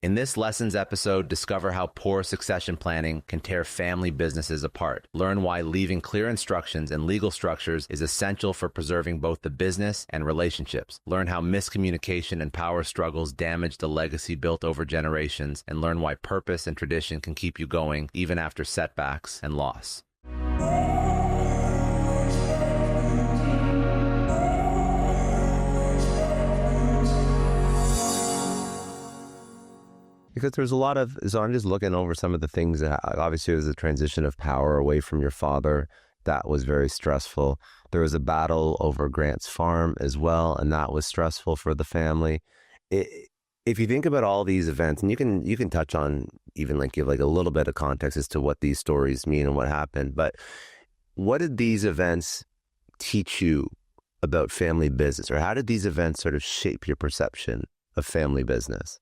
In this lessons episode, discover how poor succession planning can tear family businesses apart. Learn why leaving clear instructions and legal structures is essential for preserving both the business and relationships. Learn how miscommunication and power struggles damage the legacy built over generations, and learn why purpose and tradition can keep you going even after setbacks and loss. Because there's a lot of, so I'm just looking over some of the things that obviously there was a transition of power away from your father. That was very stressful. There was a battle over Grant's farm as well, and that was stressful for the family. If you think about all these events, and you can touch on, even like give like a little bit of context as to what these stories mean and what happened, but what did these events teach you about family business, or how did these events sort of shape your perception of family business?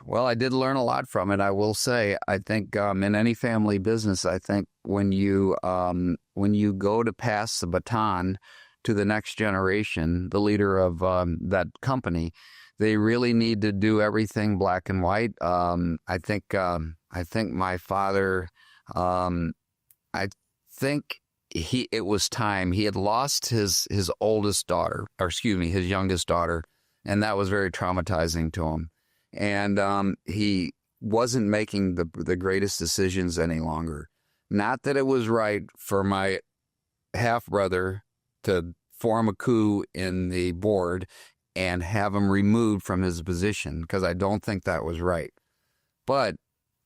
Well, I did learn a lot from it. I will say, I think in any family business, I think when you go to pass the baton to the next generation, the leader of that company, they really need to do everything black and white. I think my father, I think it was time. He had lost his oldest daughter, or excuse me, his youngest daughter, and that was very traumatizing to him. And he wasn't making the greatest decisions any longer. Not that it was right for my half-brother to form a coup in the board and have him removed from his position, because I don't think that was right. But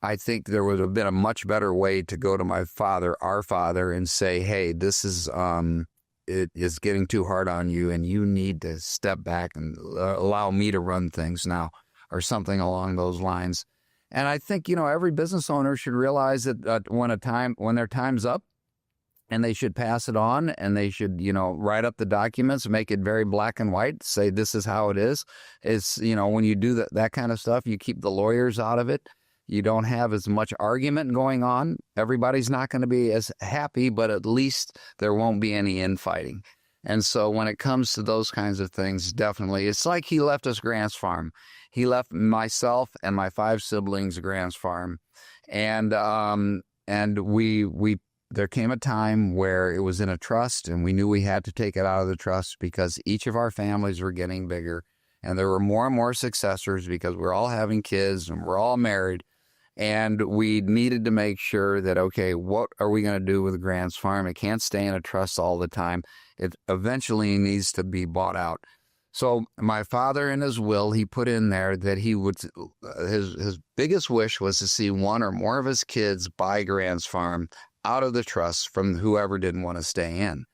I think there would have been a much better way to go to my father, our father, and say, hey, this is it is getting too hard on you, and you need to step back and allow me to run things now, or something along those lines. And I think, every business owner should realize that when their time's up, and they should pass it on, and they should, write up the documents, make it very black and white, say this is how it is. It's, when you do that kind of stuff, you keep the lawyers out of it. You don't have as much argument going on. Everybody's not going to be as happy, but at least there won't be any infighting. And so when it comes to those kinds of things, definitely, it's like he left us Grant's farm. He left myself and my 5 siblings Grant's farm. And there came a time where it was in a trust, and we knew we had to take it out of the trust because each of our families were getting bigger, and there were more and more successors because we're all having kids and we're all married. And we needed to make sure that, okay, what are we going to do with Grant's farm? It can't stay in a trust all the time. It eventually needs to be bought out. So my father, in his will, he put in there that he would, his biggest wish was to see one or more of his kids buy Grant's farm out of the trust from whoever didn't want to stay in.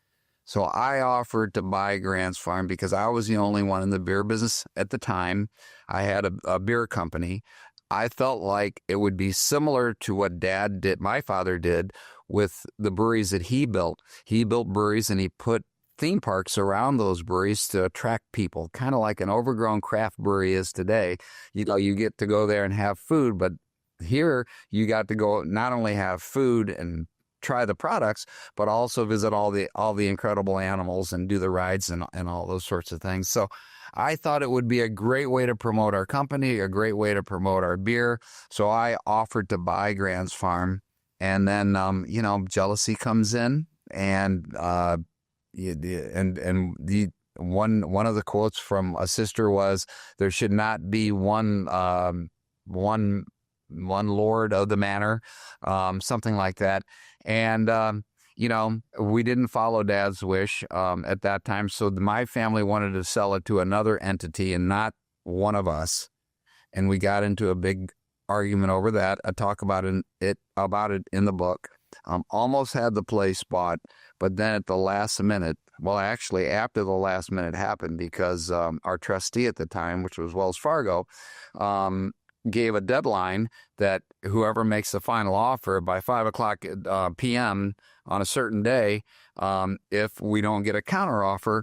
So I offered to buy Grant's farm because I was the only one in the beer business at the time. I had a beer company. I felt like it would be similar to what Dad did, my father did, with the breweries that he built. He built breweries, and he put theme parks around those breweries to attract people, kind of like an overgrown craft brewery is today. You get to go there and have food, but here you got to go not only have food and try the products, but also visit all the incredible animals and do the rides and all those sorts of things. So I thought it would be a great way to promote our company, a great way to promote our beer. So I offered to buy Grant's farm, and then jealousy comes in, and one of the quotes from a sister was, "There should not be one lord of the manor," something like that. And we didn't follow Dad's wish at that time. So my family wanted to sell it to another entity and not one of us. And we got into a big argument over that. I talk about it in the book. Almost had the place bought, but then at the last minute, well, actually after the last minute happened, because our trustee at the time, which was Wells Fargo, gave a deadline that whoever makes the final offer by 5:00 p.m. on a certain day, if we don't get a counteroffer,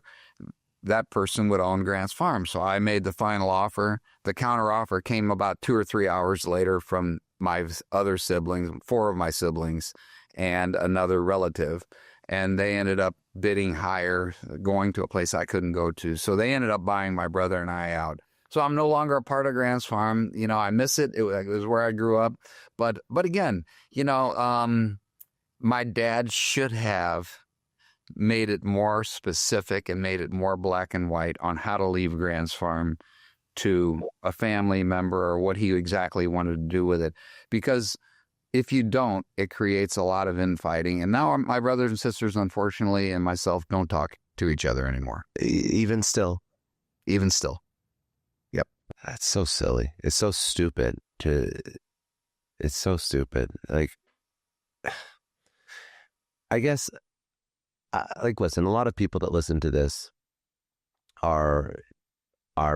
that person would own Grant's farm. So I made the final offer. The counteroffer came about 2 or 3 hours later from my other siblings, 4 of my siblings, and another relative. And they ended up bidding higher, going to a place I couldn't go to. So they ended up buying my brother and I out So I'm no longer a part of Grant's Farm. You know, I miss it. It was where I grew up. But again, you know, my dad should have made it more specific and made it more black and white on how to leave Grant's Farm to a family member or what he exactly wanted to do with it. Because if you don't, it creates a lot of infighting. And now my brothers and sisters, unfortunately, and myself don't talk to each other anymore. Even still. Even still. Yep. That's so silly. It's so stupid it's so stupid. Like, I guess, like, listen, a lot of people that listen to this are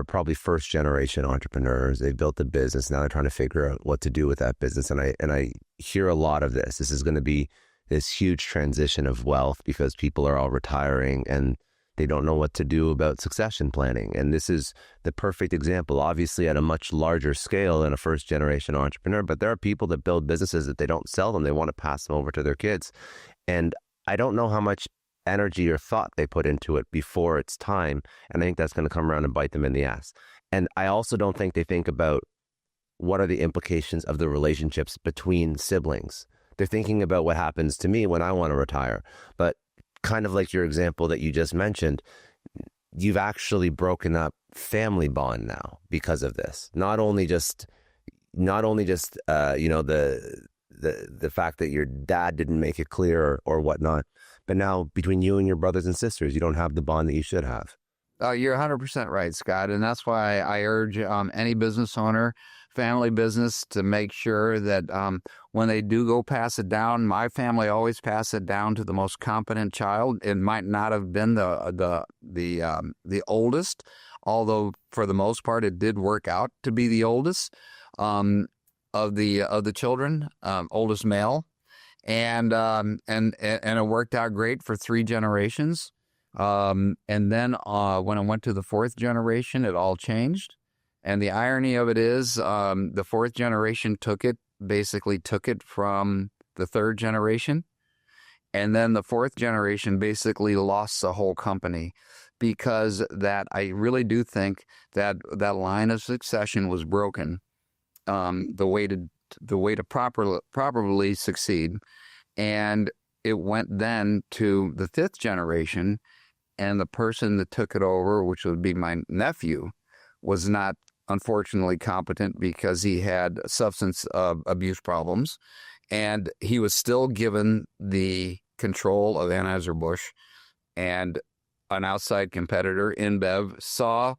probably first generation entrepreneurs. They've built a business. Now they're trying to figure out what to do with that business. And I hear a lot of this. This is going to be this huge transition of wealth because people are all retiring and they don't know what to do about succession planning. And this is the perfect example, obviously at a much larger scale than a first generation entrepreneur. But there are people that build businesses that they don't sell them. They want to pass them over to their kids. And I don't know how much energy or thought they put into it before it's time. And I think that's going to come around and bite them in the ass. And I also don't think they think about what are the implications of the relationships between siblings. They're thinking about what happens to me when I want to retire. But kind of like your example that you just mentioned, you've actually broken up family bond now because of this. Not only just you know, the fact that your dad didn't make it clear or whatnot, but now between you and your brothers and sisters, you don't have the bond that you should have. You're 100% right, Scott. And that's why I urge any business owner, family business, to make sure that when they do go pass it down, my family always pass it down to the most competent child. It might not have been the oldest, although for the most part it did work out to be the oldest of the children, oldest male, and it worked out great for 3 generations. And then when I went to the 4th generation, it all changed. And the irony of it is, the 4th generation took it from the 3rd generation. And then the 4th generation basically lost the whole company because I really do think that line of succession was broken. The way to properly succeed. And it went then to the 5th generation. And the person that took it over, which would be my nephew, was not unfortunately competent because he had substance abuse problems. And he was still given the control of Anheuser-Busch. And an outside competitor, InBev, saw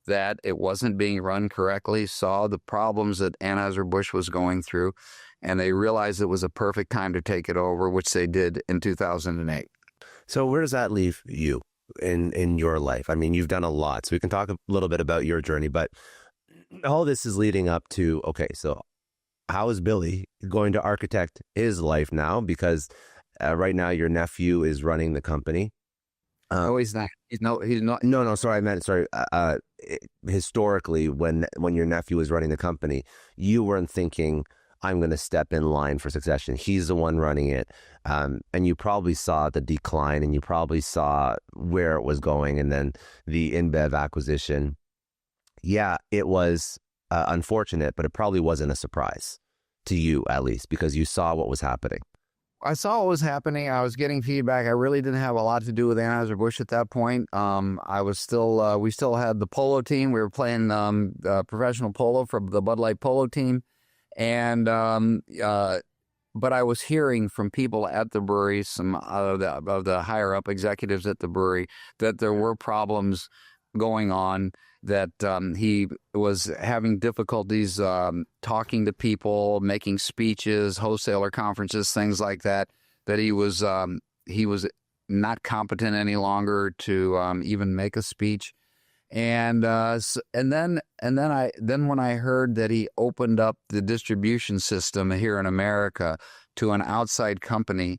that it wasn't being run correctly, saw the problems that Anheuser-Busch was going through, and they realized it was a perfect time to take it over, which they did in 2008. So where does that leave you in your life? I mean, you've done a lot, so we can talk a little bit about your journey, but all this is leading up to, okay, so how is Billy going to architect his life now? Because right now your nephew is running the company. No, he's not. He's not. No, sorry, I meant, sorry. Historically, when your nephew was running the company, you weren't thinking, I'm going to step in line for succession. He's the one running it. And you probably saw the decline and you probably saw where it was going. And then the InBev acquisition. Yeah, it was unfortunate, but it probably wasn't a surprise to you, at least, because you saw what was happening. I saw what was happening. I was getting feedback. I really didn't have a lot to do with Anheuser-Busch at that point. I was still, we still had the polo team. We were playing professional polo for the Bud Light polo team. And, but I was hearing from people at the brewery, some of the higher up executives at the brewery, that there were problems going on, that he was having difficulties talking to people, making speeches, wholesaler conferences, things like that, that he was not competent any longer to even make a speech. And then when I heard that he opened up the distribution system here in America to an outside company,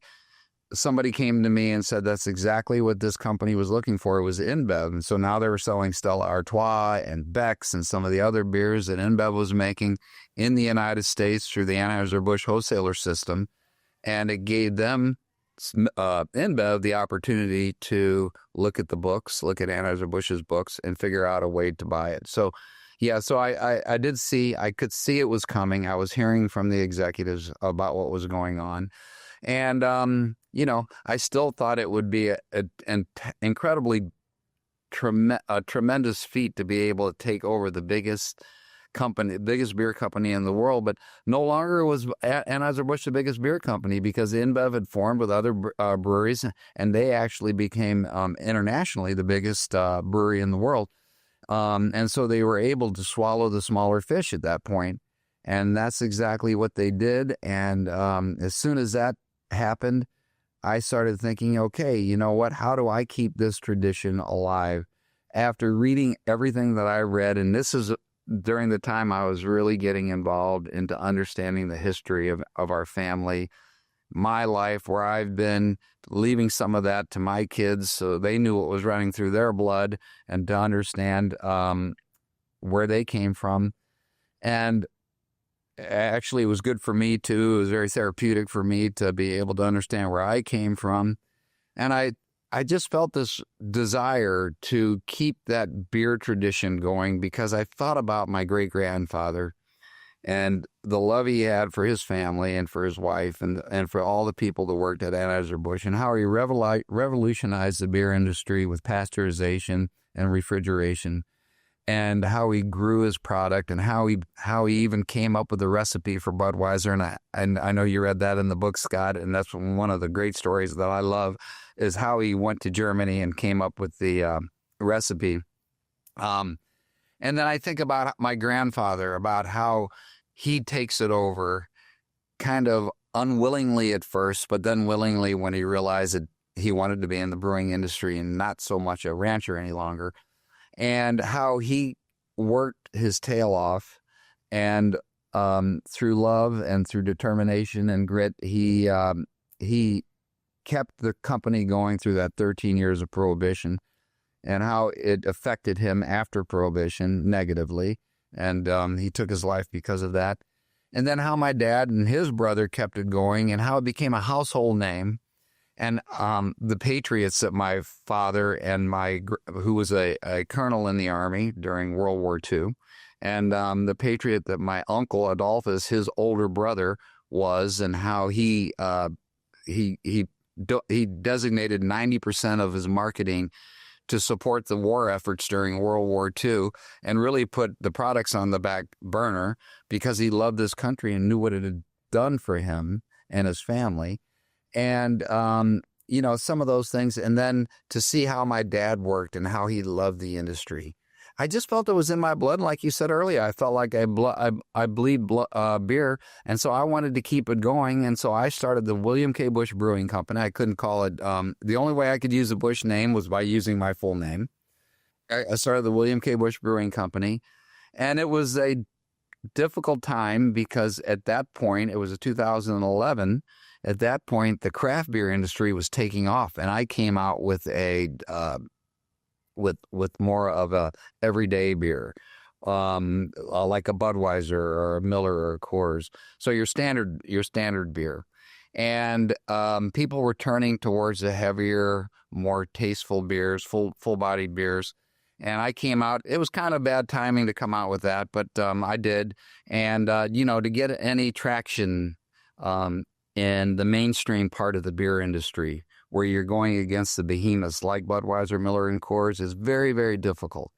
somebody came to me and said that's exactly what this company was looking for. It was InBev. And so now they were selling Stella Artois and Beck's and some of the other beers that InBev was making in the United States through the Anheuser-Busch wholesaler system. And it gave them, InBev, the opportunity to look at the books, look at Anheuser-Busch's books, and figure out a way to buy it. So, Yeah, so I did see, I could see it was coming. I was hearing from the executives about what was going on. And, I still thought it would be an incredibly a tremendous feat to be able to take over the biggest beer company in the world. But no longer was Anheuser-Busch the biggest beer company, because InBev had formed with other breweries, and they actually became internationally the biggest brewery in the world. And so they were able to swallow the smaller fish at that point. And that's exactly what they did. And as soon as that happened, I started thinking, okay, you know what? How do I keep this tradition alive? After reading everything that I read, and this is during the time I was really getting involved into understanding the history of our family, my life, where I've been leaving some of that to my kids so they knew what was running through their blood, and to understand where they came from. And actually, it was good for me too. It was very therapeutic for me to be able to understand where I came from. And I just felt this desire to keep that beer tradition going, because I thought about my great-grandfather and the love he had for his family and for his wife and for all the people that worked at Anheuser-Busch, and how he revolutionized the beer industry with pasteurization and refrigeration, and how he grew his product, and how he even came up with the recipe for Budweiser. And I know you read that in the book, Scott, and that's one of the great stories that I love, is how he went to Germany and came up with the recipe. And then I think about my grandfather, about how he takes it over kind of unwillingly at first, but then willingly when he realized that he wanted to be in the brewing industry and not so much a rancher any longer. And how he worked his tail off, and through love and through determination and grit, he kept the company going through that 13 years of Prohibition, and how it affected him after Prohibition negatively. And he took his life because of that. And then how my dad and his brother kept it going, and how it became a household name. And the Patriots that my father and who was a colonel in the Army during World War II, and the Patriot that my uncle Adolphus, his older brother, was, and how he designated 90% of his marketing to support the war efforts during World War II, and really put the products on the back burner because he loved this country and knew what it had done for him and his family. And, some of those things. And then to see how my dad worked and how he loved the industry. I just felt it was in my blood. Like you said earlier, I felt like I bleed beer. And so I wanted to keep it going. And so I started the William K. Busch Brewing Company. I couldn't call it. The only way I could use the Busch name was by using my full name. I started the William K. Busch Brewing Company. And it was a difficult time, because at that point, it was 2011. At that point, the craft beer industry was taking off, and I came out with with more of a everyday beer, like a Budweiser or a Miller or a Coors. So your standard beer, and people were turning towards the heavier, more tasteful beers, full-bodied beers. And I came out, it was kind of bad timing to come out with that, but I did. And, to get any traction in the mainstream part of the beer industry, where you're going against the behemoths like Budweiser, Miller, and Coors, is very, very difficult.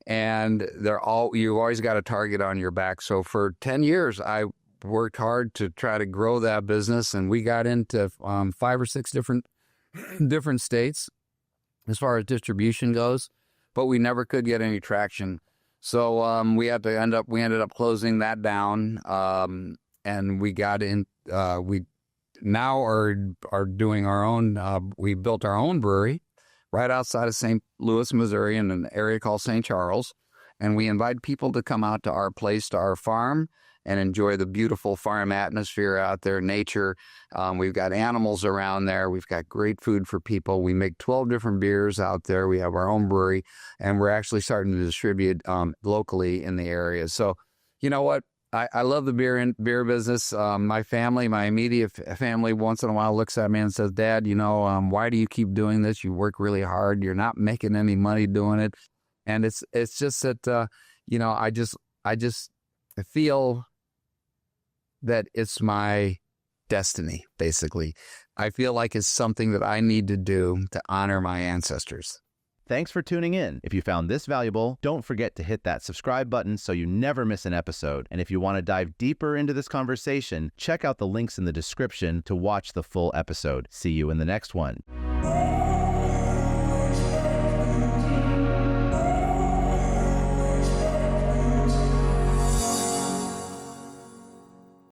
And you always got a target on your back. So for 10 years, I worked hard to try to grow that business, and we got into 5 or 6 different states as far as distribution goes, but we never could get any traction. So we ended up closing that down, and we got in. We now are doing our own. We built our own brewery right outside of St. Louis, Missouri, in an area called St. Charles, and we invite people to come out to our place, to our farm, and enjoy the beautiful farm atmosphere out there, nature. We've got animals around there. We've got great food for people. We make 12 different beers out there. We have our own brewery, and we're actually starting to distribute locally in the area. So, you know what? I love the beer business. My immediate family, once in a while looks at me and says, "Dad, why do you keep doing this? You work really hard. You're not making any money doing it." And it's just that, I feel that it's my destiny, basically. I feel like it's something that I need to do to honor my ancestors. Thanks for tuning in. If you found this valuable, don't forget to hit that subscribe button so you never miss an episode. And if you want to dive deeper into this conversation, check out the links in the description to watch the full episode. See you in the next one.